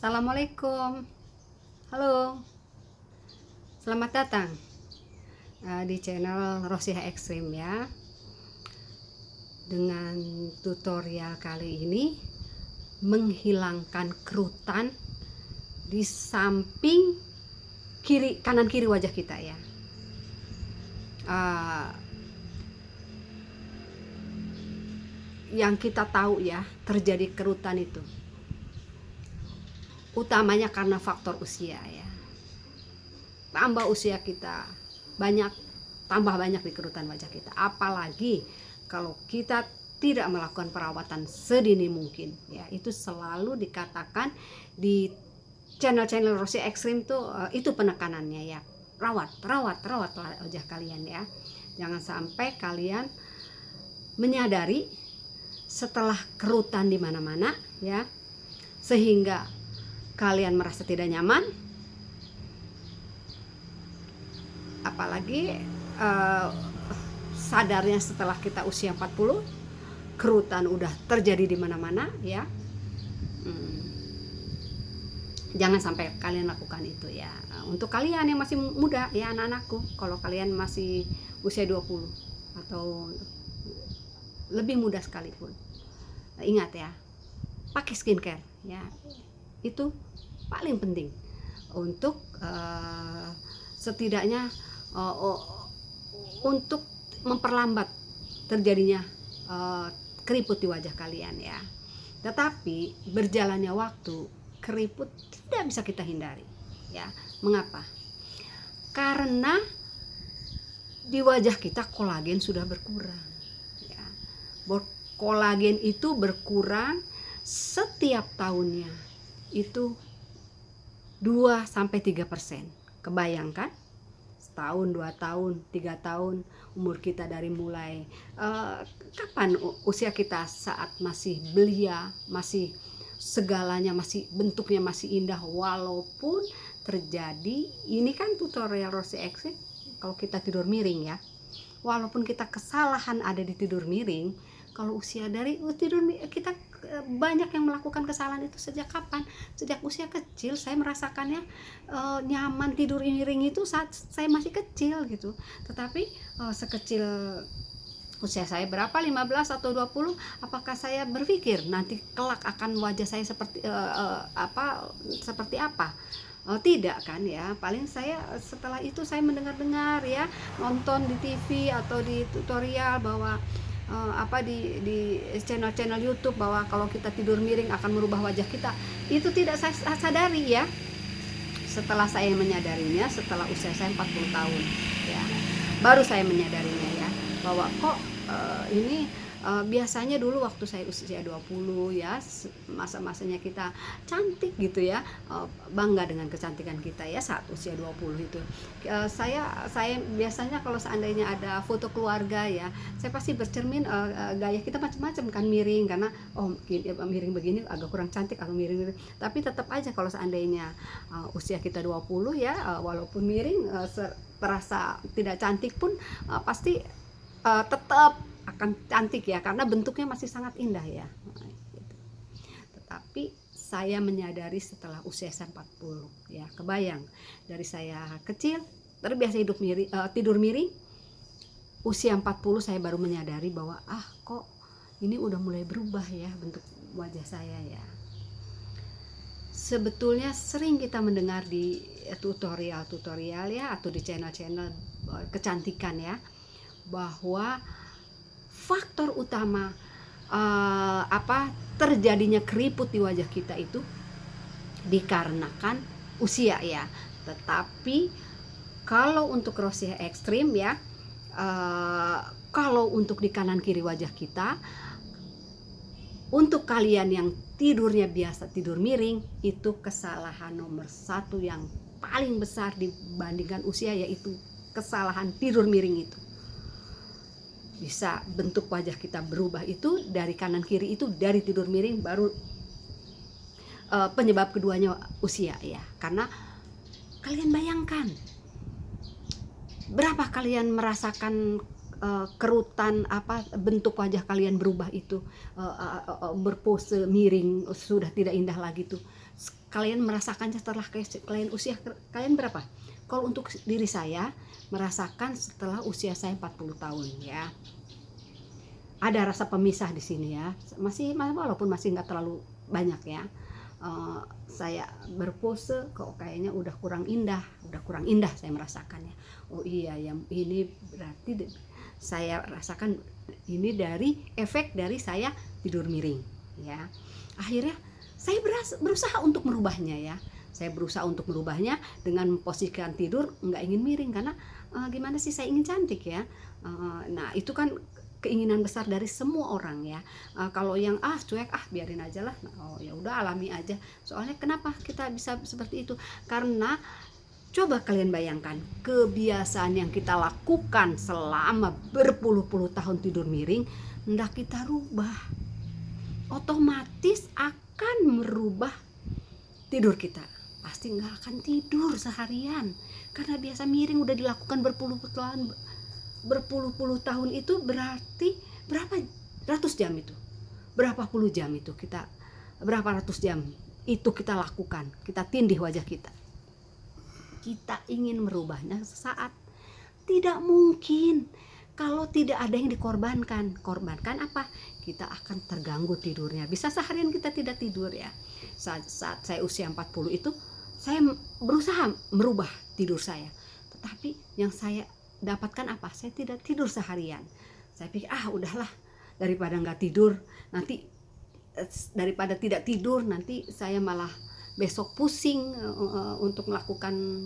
Assalamualaikum. Halo, selamat datang di channel Rosiha Ekstrim ya. Dengan tutorial kali ini menghilangkan kerutan di samping kanan kiri wajah kita ya. Yang kita tahu ya, terjadi kerutan itu utamanya karena faktor usia ya. Tambah usia kita tambah banyak di kerutan wajah kita. Apalagi kalau kita tidak melakukan perawatan sedini mungkin ya. Itu selalu dikatakan di channel Rosiha Ekstrim tuh itu penekanannya ya. Rawat wajah kalian ya. Jangan sampai kalian menyadari setelah kerutan di mana-mana ya, sehingga kalian merasa tidak nyaman, apalagi sadarnya setelah kita usia 40 kerutan udah terjadi di mana-mana ya. Jangan sampai kalian lakukan itu ya. Untuk kalian yang masih muda ya, anak-anakku, kalau kalian masih usia 20 atau lebih muda sekalipun, ingat ya, pakai skincare ya. Itu paling penting untuk setidaknya untuk memperlambat terjadinya keriput di wajah kalian ya. Tetapi berjalannya waktu, keriput tidak bisa kita hindari ya. Mengapa? Karena di wajah kita kolagen sudah berkurang ya. Kolagen itu berkurang setiap tahunnya itu 2-3%. Kebayangkan? Setahun, 2 tahun, 3 tahun umur kita dari mulai kapan usia kita saat masih belia, masih segalanya, masih bentuknya masih indah, walaupun terjadi, ini kan tutorial Rosiha Ekstrim kalau kita tidur miring ya. Walaupun kita kesalahan ada di tidur miring, kalau usia dari tidur kita banyak yang melakukan kesalahan itu sejak kapan? Sejak usia kecil. Saya merasakannya nyaman tidur miring itu saat saya masih kecil gitu. Tetapi sekecil usia saya berapa, 15 atau 20, apakah saya berpikir nanti kelak akan wajah saya seperti seperti apa? Tidak kan ya. Paling saya setelah itu saya mendengar-dengar ya, nonton di TV atau di tutorial bahwa di channel YouTube bahwa kalau kita tidur miring akan merubah wajah kita. Itu tidak saya sadari ya. Setelah saya menyadarinya setelah usia saya 40 tahun ya, baru saya menyadarinya ya, bahwa kok ini biasanya dulu waktu saya usia 20 ya, masa-masanya kita cantik gitu ya, bangga dengan kecantikan kita ya saat usia 20 itu. Saya biasanya kalau seandainya ada foto keluarga ya, saya pasti bercermin gaya kita macam-macam kan, miring karena miring begini agak kurang cantik atau miring. Tapi tetap aja kalau seandainya usia kita 20 ya, walaupun miring terasa tidak cantik pun pasti tetap akan cantik ya, karena bentuknya masih sangat indah ya. Gitu. Tetapi saya menyadari setelah usia saya 40 ya. Kebayang, dari saya kecil terbiasa tidur miring, usia 40 saya baru menyadari bahwa kok ini udah mulai berubah ya bentuk wajah saya ya. Sebetulnya sering kita mendengar di tutorial ya, atau di channel kecantikan ya, bahwa faktor utama terjadinya keriput di wajah kita itu dikarenakan usia ya. Tetapi kalau untuk Rosiha Ekstrim ya, kalau untuk di kanan kiri wajah kita, untuk kalian yang tidurnya biasa tidur miring, itu kesalahan nomor 1 yang paling besar dibandingkan usia, yaitu kesalahan tidur miring itu. Bisa bentuk wajah kita berubah itu dari kanan kiri, itu dari tidur miring, baru penyebab keduanya usia ya. Karena kalian bayangkan, berapa kalian merasakan kerutan bentuk wajah kalian berubah itu, berpose miring, sudah tidak indah lagi tuh. Kalian merasakannya setelah kalian usia kalian berapa? Kalau untuk diri saya merasakan setelah usia saya 40 tahun ya. Ada rasa pemisah di sini ya. Walaupun masih nggak terlalu banyak ya. Saya berpose kok kayaknya udah kurang indah saya merasakannya. Oh iya ya, ini berarti saya rasakan ini dari efek dari saya tidur miring ya. Akhirnya saya berusaha untuk merubahnya ya. Saya berusaha untuk merubahnya dengan memposisikan tidur nggak ingin miring karena gimana sih, saya ingin cantik ya. Nah itu kan keinginan besar dari semua orang ya. Kalau yang cuek biarin aja lah. Oh ya udah, alami aja. Soalnya kenapa kita bisa seperti itu? Karena coba kalian bayangkan kebiasaan yang kita lakukan selama berpuluh-puluh tahun tidur miring, hendak kita rubah, otomatis akan merubah tidur kita. Pasti nggak akan tidur seharian karena biasa miring udah dilakukan berpuluh-puluh tahun. Itu berarti berapa ratus jam itu, berapa puluh jam itu kita, berapa ratus jam itu kita lakukan, kita tindih wajah kita. Kita ingin merubahnya sesaat, tidak mungkin kalau tidak ada yang dikorbankan. Korbankan apa? Kita akan terganggu tidurnya, bisa seharian kita tidak tidur ya. Saat saya usia 40 itu saya berusaha merubah tidur saya, tetapi yang saya dapatkan apa? Saya tidak tidur seharian. Saya pikir udahlah, daripada nggak tidur nanti, daripada tidak tidur nanti saya malah besok pusing untuk melakukan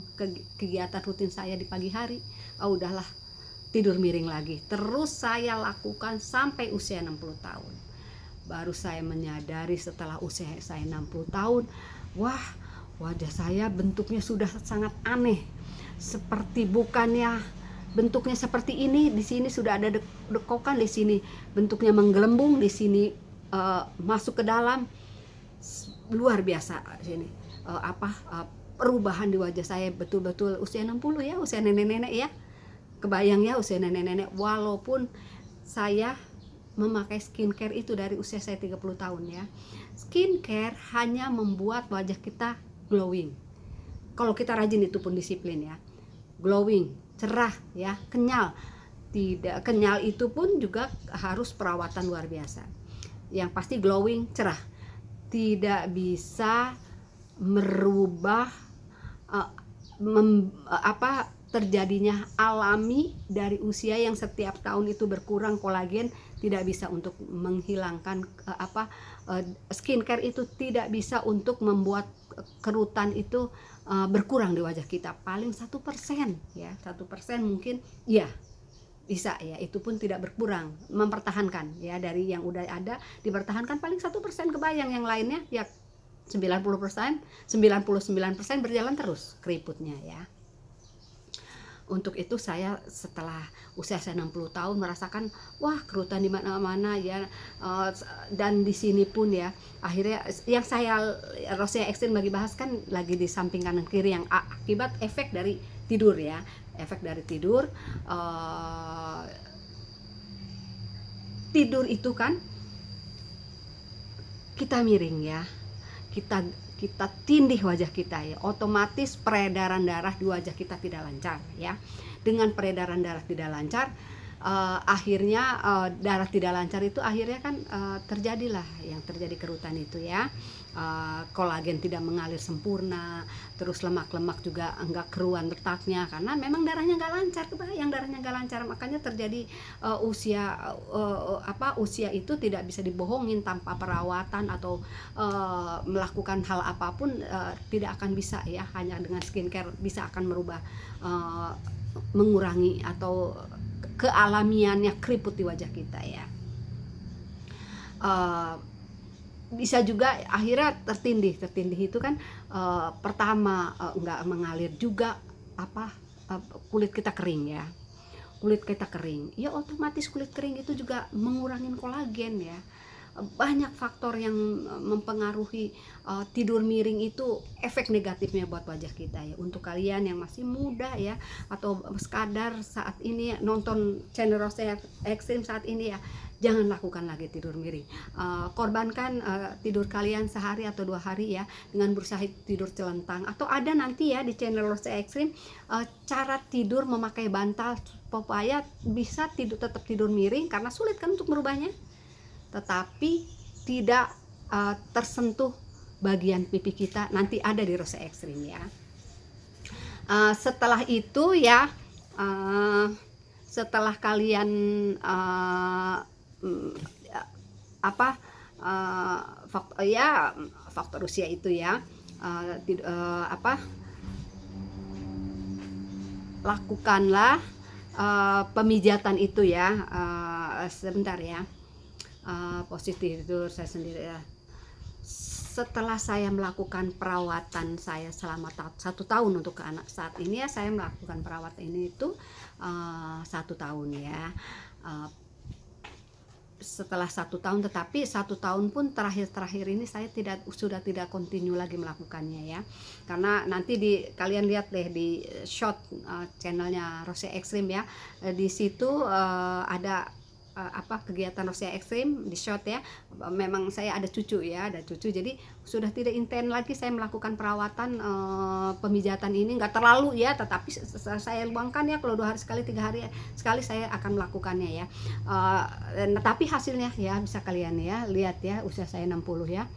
kegiatan rutin saya di pagi hari. Udahlah, tidur miring lagi. Terus saya lakukan sampai usia 60 tahun. Baru saya menyadari setelah usia saya 60 tahun, wah, wajah saya bentuknya sudah sangat aneh. Seperti bukannya bentuknya seperti ini, di sini sudah ada dekokan, di sini bentuknya menggelembung, di sini masuk ke dalam. Luar biasa sini. Perubahan di wajah saya betul-betul usia 60 ya, usia nenek-nenek ya. Kebayang ya, usia nenek-nenek, walaupun saya memakai skincare itu dari usia saya 30 tahun ya. Skincare hanya membuat wajah kita glowing. Kalau kita rajin, itu pun disiplin ya. Glowing, cerah ya, kenyal. Tidak kenyal itu pun juga harus perawatan luar biasa. Yang pasti glowing, cerah. Tidak bisa merubah terjadinya alami dari usia yang setiap tahun itu berkurang kolagen. Tidak bisa untuk menghilangkan skincare itu tidak bisa untuk membuat kerutan itu berkurang di wajah kita. Paling 1% ya, 1% mungkin ya bisa ya, itu pun tidak berkurang, mempertahankan ya, dari yang udah ada dipertahankan paling 1%. Kebayang yang lainnya ya 90%, 99% berjalan terus keriputnya ya. Untuk itu saya setelah usia saya 60 tahun merasakan wah, kerutan di mana-mana ya, dan di sini pun ya akhirnya yang saya Rosia Ekstrim lagi bahas kan lagi di samping kanan kiri, yang akibat efek dari tidur ya, efek dari tidur. Tidur itu kan kita miring ya, kita tindih wajah kita ya, otomatis peredaran darah di wajah kita tidak lancar ya. Dengan peredaran darah tidak lancar, akhirnya darah tidak lancar itu akhirnya kan terjadilah yang terjadi kerutan itu ya. Kolagen tidak mengalir sempurna, terus lemak-lemak juga enggak keruan letaknya karena memang darahnya enggak lancar. Kebayang darahnya enggak lancar, makanya terjadi usia itu tidak bisa dibohongin. Tanpa perawatan atau melakukan hal apapun tidak akan bisa ya. Hanya dengan skincare bisa akan merubah, mengurangi atau kealamiannya keriput di wajah kita ya. Bisa juga akhirnya tertindih itu kan pertama nggak mengalir juga kulit kita kering ya. Kulit kita kering ya, otomatis kulit kering itu juga mengurangin kolagen ya. banyak faktor yang mempengaruhi tidur miring itu, efek negatifnya buat wajah kita ya. Untuk kalian yang masih muda ya, atau sekadar saat ini nonton channel Rosea Extreme saat ini ya, jangan lakukan lagi tidur miring. Korbankan tidur kalian sehari atau 2 hari ya dengan berusaha tidur celentang, atau ada nanti ya di channel Rosea Extreme cara tidur memakai bantal supaya bisa tetap tidur miring, karena sulit kan untuk merubahnya, tetapi tidak tersentuh bagian pipi kita, nanti ada di Rosea Extreme ya. Setelah itu ya, setelah kalian faktor usia itu ya, lakukanlah pemijatan itu ya. Sebentar ya, positif tidur saya sendiri ya. Setelah saya melakukan perawatan saya selama 1 tahun untuk anak, saat ini ya saya melakukan perawatan ini itu 1 tahun ya. Setelah 1 tahun, tetapi 1 tahun pun terakhir ini saya sudah tidak continue lagi melakukannya ya, karena nanti kalian lihat deh di short channelnya Rosea Extreme ya, di situ ada kegiatan Rosea Extreme di short ya. Memang saya ada cucu, jadi sudah tidak intens lagi saya melakukan perawatan pemijatan ini, nggak terlalu ya, tetapi saya luangkan ya, kalau 2 hari sekali, 3 hari sekali saya akan melakukannya ya. Tapi hasilnya ya bisa kalian ya lihat ya, usia saya 60 ya.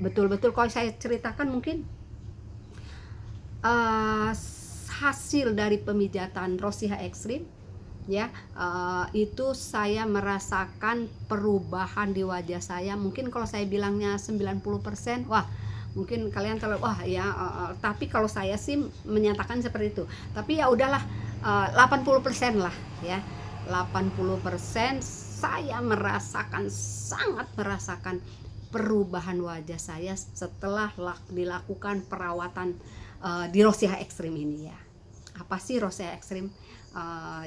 Betul-betul kalau saya ceritakan mungkin hasil dari pemijatan Rosea Extreme ya, itu saya merasakan perubahan di wajah saya. Mungkin kalau saya bilangnya 90%, wah mungkin kalian kalau tapi kalau saya sih menyatakan seperti itu. Tapi ya udahlah, 80% lah ya. 80% saya sangat merasakan perubahan wajah saya setelah dilakukan perawatan di Rosea Extreme ini ya. Apa sih Rosea Extreme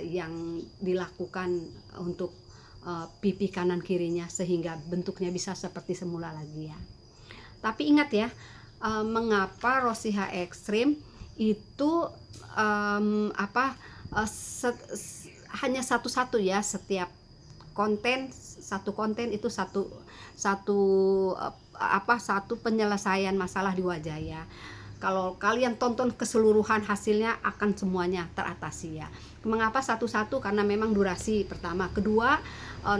yang dilakukan untuk pipi kanan kirinya sehingga bentuknya bisa seperti semula lagi ya. Tapi ingat ya, mengapa Rosea Extreme itu hanya satu-satu ya, setiap satu konten itu satu penyelesaian masalah di wajah ya. Kalau kalian tonton keseluruhan, hasilnya akan semuanya teratasi ya. Mengapa satu-satu? Karena memang durasi pertama. Kedua,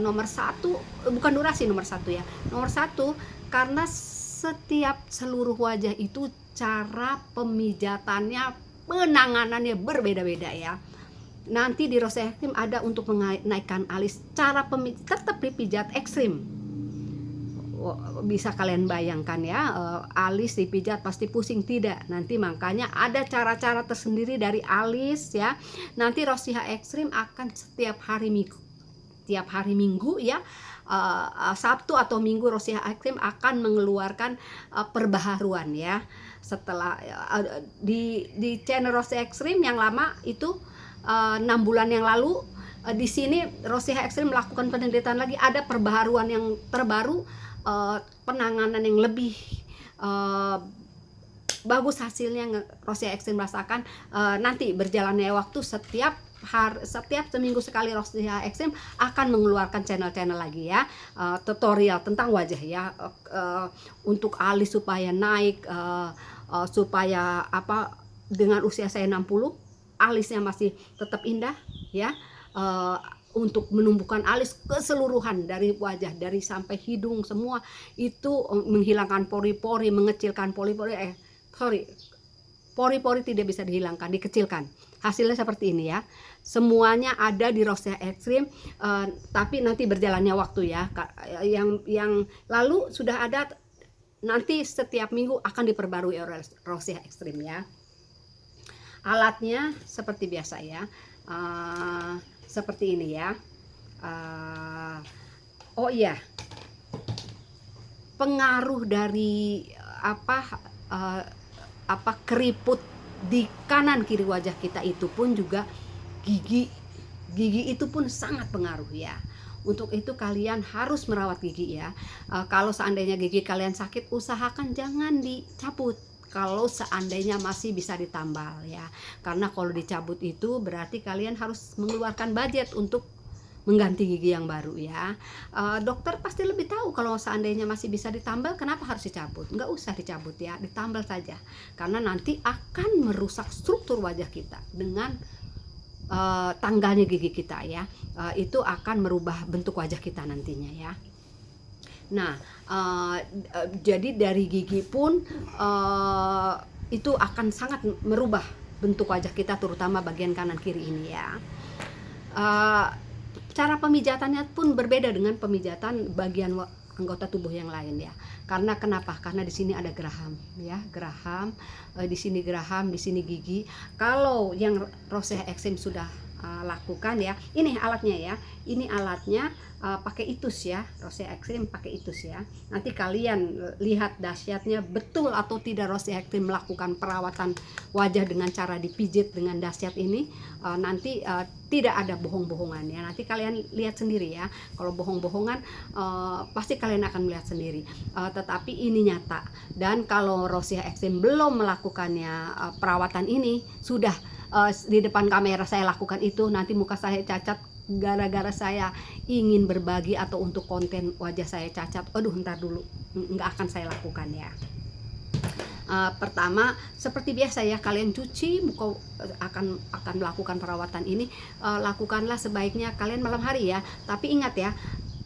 nomor 1 bukan durasi nomor 1 ya. Nomor 1 karena setiap seluruh wajah itu cara pemijatannya, penanganannya berbeda-beda ya. Nanti di Rosea Extreme ada untuk menaikkan alis, cara tetap dipijat ekstrim. Bisa kalian bayangkan ya, alis dipijat pasti pusing, tidak. Nanti makanya ada cara-cara tersendiri dari alis ya. Nanti Rosea Extreme akan setiap hari minggu ya, Sabtu atau Minggu Rosea Extreme akan mengeluarkan perbaharuan ya. Setelah di channel Rosea Extreme yang lama itu 6 bulan yang lalu, di sini Rosea Extreme melakukan penelitian lagi, ada perbaharuan yang terbaru, penanganan yang lebih bagus hasilnya Rosea Extreme merasakan. Nanti berjalannya waktu setiap seminggu sekali Rosea Extreme akan mengeluarkan channel lagi ya, tutorial tentang wajah ya, untuk alis supaya naik, supaya dengan usia saya 60 alisnya masih tetap indah ya, untuk menumbuhkan alis keseluruhan dari wajah, dari sampai hidung semua itu, menghilangkan pori-pori, mengecilkan pori-pori pori-pori tidak bisa dihilangkan, dikecilkan. Hasilnya seperti ini ya. Semuanya ada di Rosea Extreme, tapi nanti berjalannya waktu ya. Yang lalu sudah ada, nanti setiap minggu akan diperbarui oleh Rosea Extreme ya. Alatnya seperti biasa ya. Seperti ini ya. Oh iya, pengaruh dari keriput di kanan kiri wajah kita itu pun juga gigi itu pun sangat pengaruh ya. Untuk itu kalian harus merawat gigi ya. Kalau seandainya gigi kalian sakit, usahakan jangan dicabut. Kalau seandainya masih bisa ditambal ya, karena kalau dicabut itu berarti kalian harus mengeluarkan budget untuk mengganti gigi yang baru ya. Dokter pasti lebih tahu kalau seandainya masih bisa ditambal, kenapa harus dicabut. Nggak usah dicabut ya, ditambal saja, karena nanti akan merusak struktur wajah kita dengan tanggalnya gigi kita ya. Itu akan merubah bentuk wajah kita nantinya ya. Nah, jadi dari gigi pun itu akan sangat merubah bentuk wajah kita, terutama bagian kanan kiri ini ya. Cara pemijatannya pun berbeda dengan pemijatan bagian anggota tubuh yang lain ya. Karena kenapa? Karena di sini ada geraham ya, geraham, di sini geraham, di sini gigi. Kalau yang rosea ekstrim sudah lakukan ya, ini alatnya ya, ini alatnya pakai itus ya, rosea ekstrim pakai itus ya. Nanti kalian lihat dahsyatnya betul atau tidak rosea ekstrim melakukan perawatan wajah dengan cara dipijit dengan dahsyat ini. Nanti tidak ada bohong-bohongan ya, nanti kalian lihat sendiri ya. Kalau bohong-bohongan pasti kalian akan melihat sendiri, tetapi ini nyata. Dan kalau rosea ekstrim belum melakukannya perawatan ini, sudah di depan kamera saya lakukan itu, nanti muka saya cacat gara-gara saya ingin berbagi atau untuk konten wajah saya cacat, aduh ntar dulu, nggak akan saya lakukan ya. Pertama seperti biasa ya, kalian cuci muka, akan melakukan perawatan ini, lakukanlah sebaiknya kalian malam hari ya. Tapi ingat ya,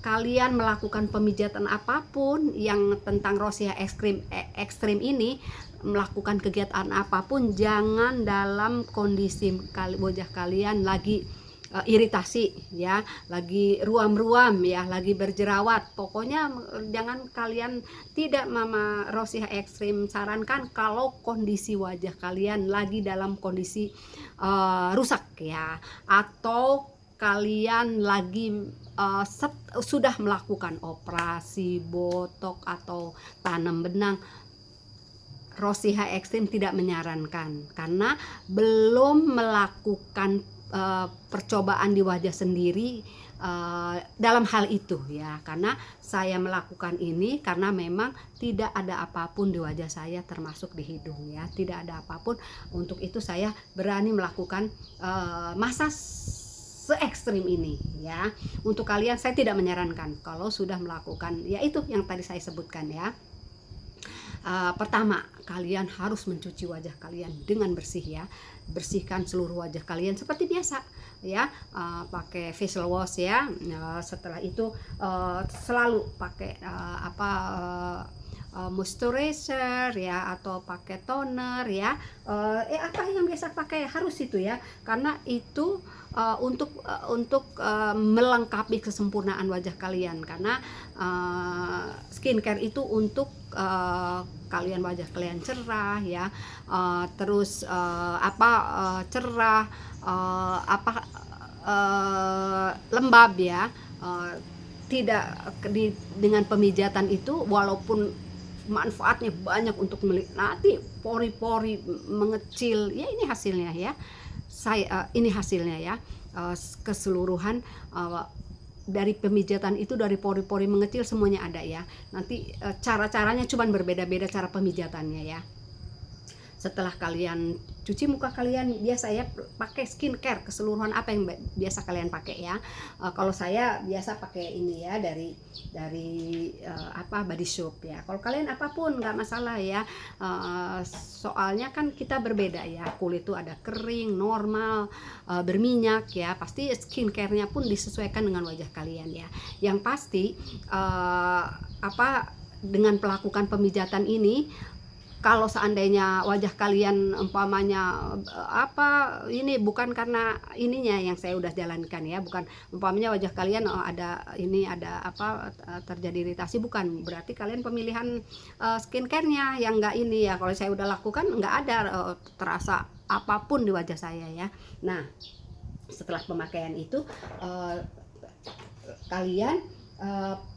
kalian melakukan pemijatan apapun yang tentang rosea ekstrim ini, melakukan kegiatan apapun, jangan dalam kondisi wajah kalian lagi iritasi ya, lagi ruam-ruam ya, lagi berjerawat. Pokoknya jangan kalian, tidak Mama Rosea Ekstrim sarankan kalau kondisi wajah kalian lagi dalam kondisi rusak ya, atau kalian lagi sudah melakukan operasi botok atau tanam benang. Rosea Ekstrim tidak menyarankan karena belum melakukan percobaan di wajah sendiri dalam hal itu ya. Karena saya melakukan ini karena memang tidak ada apapun di wajah saya, termasuk di hidung ya, tidak ada apapun. Untuk itu saya berani melakukan masa se-ekstrim ini ya. Untuk kalian saya tidak menyarankan kalau sudah melakukan ya itu yang tadi saya sebutkan ya. Pertama, kalian harus mencuci wajah kalian dengan bersih ya. Bersihkan seluruh wajah kalian seperti biasa ya, pakai facial wash ya. Setelah itu selalu pakai moisturizer ya, atau pakai toner ya, apa yang biasa pakai, harus itu ya, karena itu untuk melengkapi kesempurnaan wajah kalian. Karena skincare itu untuk kalian wajah kalian cerah ya, terus cerah, lembab ya. Tidak dengan pemijatan itu, walaupun manfaatnya banyak untuk nanti pori-pori mengecil ya, ini hasilnya ya. Ini hasilnya ya, keseluruhan dari pemijatan itu, dari pori-pori mengecil semuanya ada ya. Nanti cara-caranya cuman berbeda-beda cara pemijatannya ya. Setelah kalian cuci muka kalian, biasa ya pakai skincare keseluruhan apa yang biasa kalian pakai ya. Kalau saya biasa pakai ini ya, dari Body Shop ya. Kalau kalian apapun nggak masalah ya. Soalnya kan kita berbeda ya, kulit itu ada kering, normal, berminyak ya. Pasti skincare-nya pun disesuaikan dengan wajah kalian ya. Yang pasti dengan melakukan pemijatan ini, kalau seandainya wajah kalian umpamanya ini bukan karena ininya yang saya udah jalankan ya, bukan umpamanya wajah kalian terjadi iritasi, bukan berarti kalian pemilihan skincare-nya yang enggak ini ya. Kalau saya udah lakukan nggak ada terasa apapun di wajah saya ya. Nah, setelah pemakaian itu kalian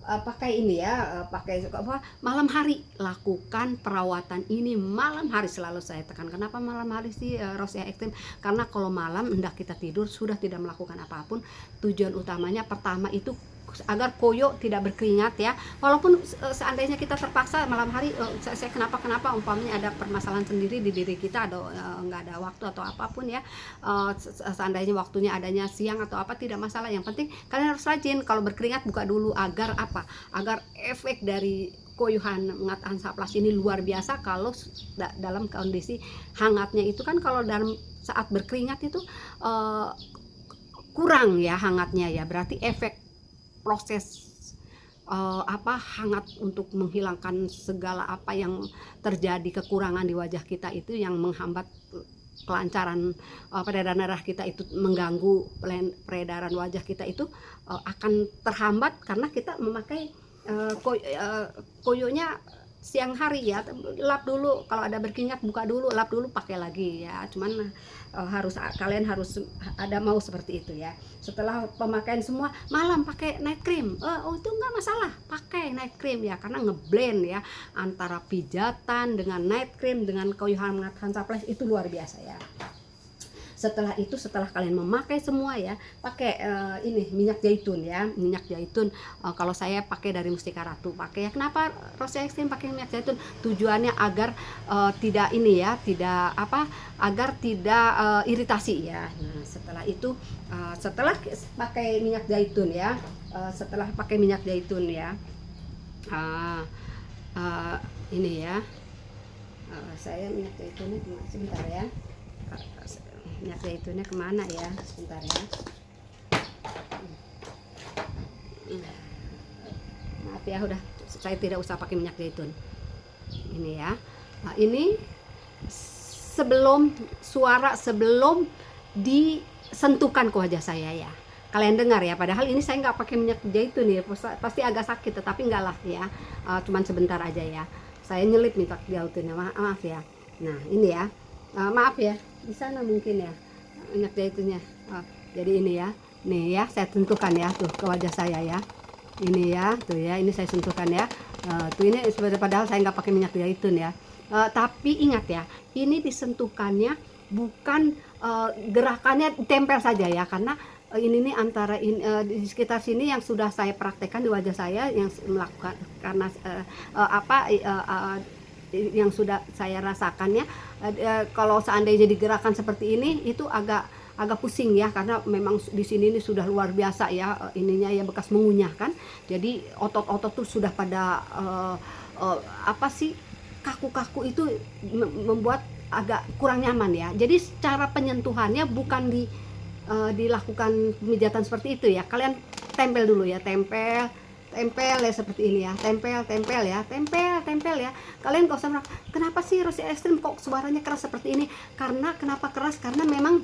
pakai ini ya, pakai malam hari, lakukan perawatan ini malam hari. Selalu saya tekan, kenapa malam hari sih Rosea Ekstrim? Karena kalau malam hendak kita tidur sudah tidak melakukan apapun. Tujuan utamanya pertama itu agar koyo tidak berkeringat ya. Walaupun seandainya kita terpaksa malam hari, saya kenapa umpamanya ada permasalahan sendiri di diri kita, ada nggak ada waktu atau apapun ya, seandainya waktunya adanya siang atau apa, tidak masalah. Yang penting kalian harus rajin, kalau berkeringat buka dulu, agar apa, agar efek dari koyuhan ngat Hansaplast ini luar biasa. Kalau dalam kondisi hangatnya itu kan, kalau dalam saat berkeringat itu kurang ya hangatnya ya, berarti efek proses hangat untuk menghilangkan segala apa yang terjadi kekurangan di wajah kita itu, yang menghambat kelancaran peredaran darah kita, itu mengganggu peredaran wajah kita itu akan terhambat karena kita memakai koyonya siang hari ya. Lap dulu, kalau ada berkeringat buka dulu, lap dulu, pakai lagi ya. Cuman kalian harus ada mau seperti itu ya. Setelah pemakaian semua, malam pakai night cream, itu nggak masalah, pakai night cream ya, karena ngeblend ya antara pijatan dengan night cream dengan koyuhan Hansaplast itu luar biasa ya. Setelah itu, setelah kalian memakai semua ya, pakai ini minyak zaitun ya, minyak zaitun. Kalau saya pakai dari Mustika Ratu, pakai ya. Kenapa Rosea Extreme pakai minyak zaitun? Tujuannya agar tidak ini ya, tidak apa, agar tidak iritasi ya. Nah, setelah itu, setelah pakai minyak zaitun ya, setelah pakai minyak zaitun ya, ini ya, saya minyak zaitunnya sebentar ya. Minyak zaitunnya kemana ya, sebentar ya. Maaf ya, udah, saya tidak usah pakai minyak zaitun ini ya. Nah, ini sebelum disentuhkan ke wajah saya ya, kalian dengar ya, padahal ini saya nggak pakai minyak zaitun ya, pasti agak sakit, tetapi enggak lah ya, cuman sebentar aja ya, saya nyelip minyak zaitunnya, maaf ya. Nah ini ya, maaf ya, di sana mungkin ya minyak zaitunnya. Jadi ini ya, nih ya, saya sentuhkan ya tuh ke wajah saya ya, ini ya, tuh ya, ini saya sentuhkan ya. Tuh ini padahal saya nggak pakai minyak zaitun ya. Tapi ingat ya, ini disentuhkannya bukan gerakannya tempel saja ya, karena ini nih antara di sekitar sini yang sudah saya praktekkan di wajah saya, yang melakukan karena yang sudah saya rasakannya, kalau seandainya digerakkan seperti ini itu agak pusing ya, karena memang di sini ini sudah luar biasa ya, ininya ya, bekas mengunyah kan, jadi otot-otot tuh sudah pada kaku-kaku, itu membuat agak kurang nyaman ya. Jadi cara penyentuhannya bukan dilakukan pemijatan seperti itu ya, kalian tempel dulu ya, tempel ya seperti ini ya, tempel ya. Kalian gak usah merasa, kenapa sih Rosea Extreme kok suaranya keras seperti ini? Kenapa keras? Karena memang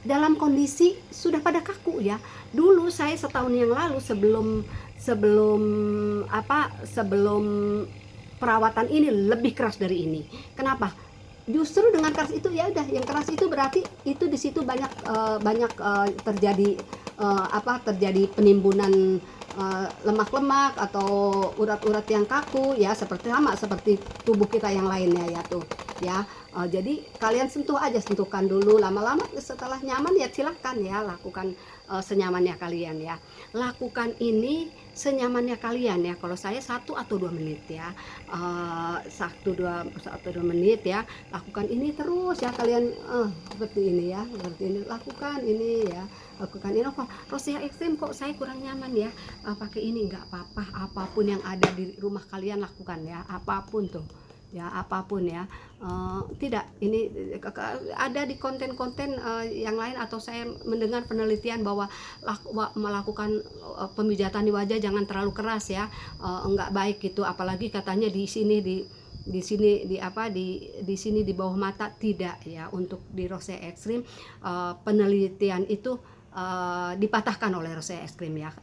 dalam kondisi sudah pada kaku ya. Dulu saya setahun yang lalu sebelum perawatan ini lebih keras dari ini. Kenapa? Justru dengan keras itu ya udah, yang keras itu berarti itu di situ banyak terjadi penimbunan lemak-lemak atau urat-urat yang kaku ya, seperti tubuh kita yang lainnya ya tuh ya. Jadi kalian sentuhkan dulu, lama-lama setelah nyaman ya silahkan ya lakukan senyamannya kalian ya. Lakukan ini senyamannya kalian ya. Kalau saya 1 atau 2 menit ya, 1-2 menit ya, lakukan ini terus ya kalian, seperti ini ya, seperti ini, lakukan ini ya, lakukan ini. Kok Rosea Extreme kok saya kurang nyaman ya pakai ini? Nggak apa-apa, apapun yang ada di rumah kalian lakukan ya, apapun tuh ya, apapun ya. Tidak, ini ada di konten-konten yang lain, atau saya mendengar penelitian bahwa melakukan pemijatan di wajah jangan terlalu keras ya, enggak baik gitu, apalagi katanya di sini di bawah mata. Tidak ya, untuk di Rosea Extreme penelitian itu dipatahkan oleh Rosea Extreme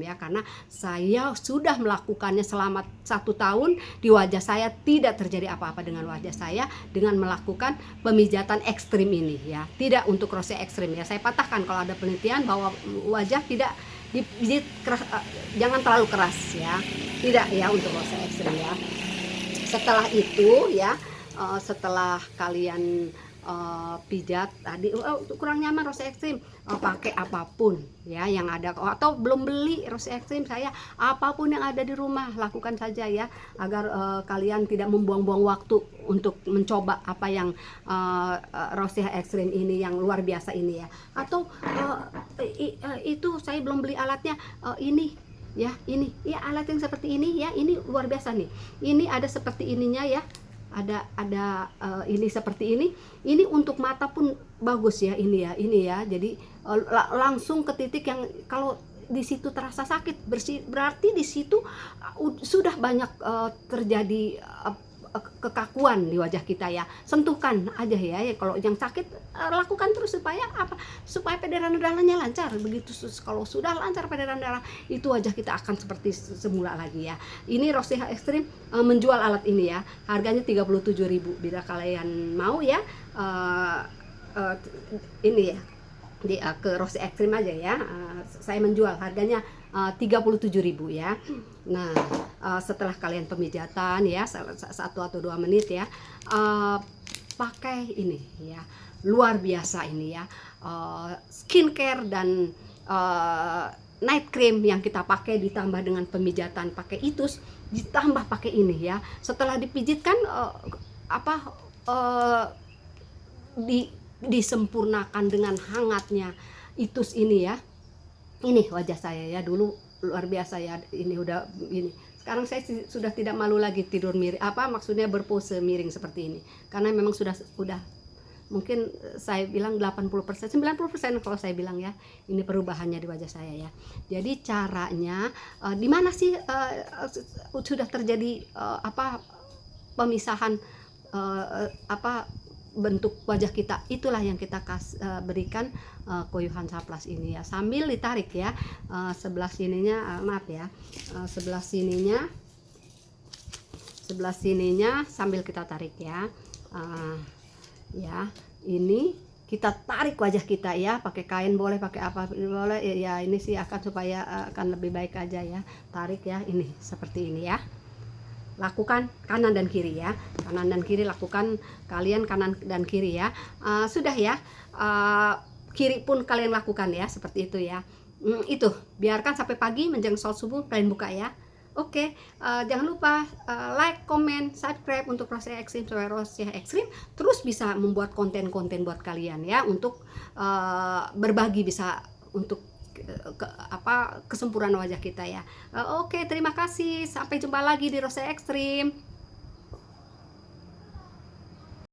ya, karena saya sudah melakukannya selama 1 tahun. Di wajah saya tidak terjadi apa-apa dengan wajah saya dengan melakukan pemijatan ekstrim ini ya. Tidak untuk Rosea Extreme ya, saya patahkan kalau ada penelitian bahwa wajah tidak dipijit keras, jangan terlalu keras ya, tidak ya untuk Rosea Extreme ya. Setelah itu ya, setelah kalian pijat tadi kurang nyaman rose ekstrim, pakai apapun ya yang ada, atau belum beli rose ekstrim saya, apapun yang ada di rumah lakukan saja ya, agar kalian tidak membuang-buang waktu untuk mencoba apa yang rose ekstrim ini yang luar biasa ini ya. Atau itu saya belum beli alatnya, ini ya, ini ya alat yang seperti ini ya, ini luar biasa nih, ini ada seperti ininya ya, ada ini seperti ini untuk mata pun bagus ya, ini ya, jadi langsung ke titik yang kalau di situ terasa sakit berarti di situ sudah banyak terjadi kekakuan di wajah kita ya. Sentuhkan aja ya, kalau yang sakit lakukan terus supaya apa, supaya peredaran darahnya lancar. Begitu kalau sudah lancar peredaran darah, itu wajah kita akan seperti semula lagi ya. Ini Rosea Extreme menjual alat ini ya, harganya 37.000. Bila kalian mau ya, ini ya ke Rose Extreme aja ya, saya menjual harganya 37.000 ya. Nah setelah kalian pemijatan ya 1 atau 2 menit ya, pakai ini ya, luar biasa ini ya, skincare dan night cream yang kita pakai ditambah dengan pemijatan pakai itus, ditambah pakai ini ya, setelah dipijitkan disempurnakan dengan hangatnya itus ini ya. Ini wajah saya ya, dulu luar biasa ya, ini udah ini. Sekarang saya sudah tidak malu lagi tidur miring, maksudnya berpose miring seperti ini, karena memang sudah mungkin saya bilang 80%, 90% kalau saya bilang ya, ini perubahannya di wajah saya ya. Jadi caranya di mana sih sudah terjadi pemisahan bentuk wajah kita, itulah yang kita berikan Koyuhan Saplas ini ya, sambil ditarik ya, sebelah sininya maaf ya, sebelah sininya sambil kita tarik ya, ya ini kita tarik wajah kita ya, pakai kain boleh, pakai apa boleh ya, ini sih akan supaya akan lebih baik aja ya, tarik ya, ini seperti ini ya. Lakukan kanan dan kiri ya, kanan dan kiri lakukan, kalian kanan dan kiri ya. Sudah ya, kiri pun kalian lakukan ya, seperti itu ya. Itu biarkan sampai pagi menjelang sholat subuh kalian buka ya. Oke, jangan lupa like, comment, subscribe untuk Rosea Extreme, supaya Rosea Extreme terus bisa membuat konten-konten buat kalian ya, untuk berbagi, bisa untuk kesempurnaan wajah kita ya. Oke, terima kasih, sampai jumpa lagi di Rosea Extreme.